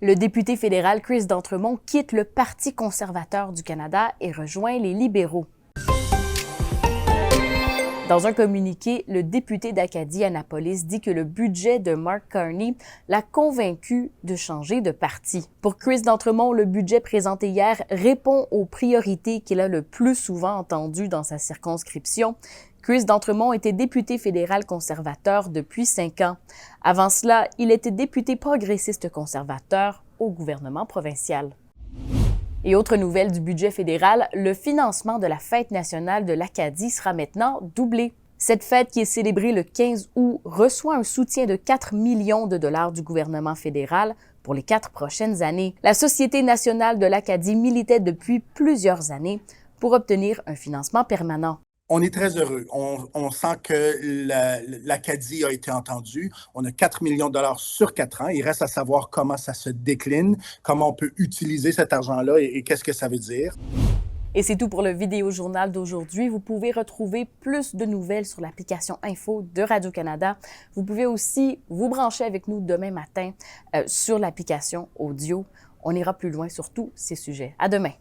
Le député fédéral Chris d'Entremont quitte le Parti conservateur du Canada et rejoint les libéraux. Dans un communiqué, le député d'Acadie-Annapolis dit que le budget de Mark Carney l'a convaincu de changer de parti. Pour Chris d'Entremont, le budget présenté hier répond aux priorités qu'il a le plus souvent entendues dans sa circonscription. Chris d'Entremont était député fédéral conservateur depuis 5 ans. Avant cela, il était député progressiste conservateur au gouvernement provincial. Et autre nouvelle du budget fédéral, le financement de la Fête nationale de l'Acadie sera maintenant doublé. Cette fête, qui est célébrée le 15 août, reçoit un soutien de 4 millions de dollars du gouvernement fédéral pour les 4 prochaines années. La Société nationale de l'Acadie militait depuis plusieurs années pour obtenir un financement permanent. On est très heureux. On sent que l'Acadie a été entendue. On a 4 millions de dollars sur 4 ans. Il reste à savoir comment ça se décline, comment on peut utiliser cet argent-là et qu'est-ce que ça veut dire. Et c'est tout pour le vidéo journal d'aujourd'hui. Vous pouvez retrouver plus de nouvelles sur l'application Info de Radio-Canada. Vous pouvez aussi vous brancher avec nous demain matin sur l'application audio. On ira plus loin sur tous ces sujets. À demain!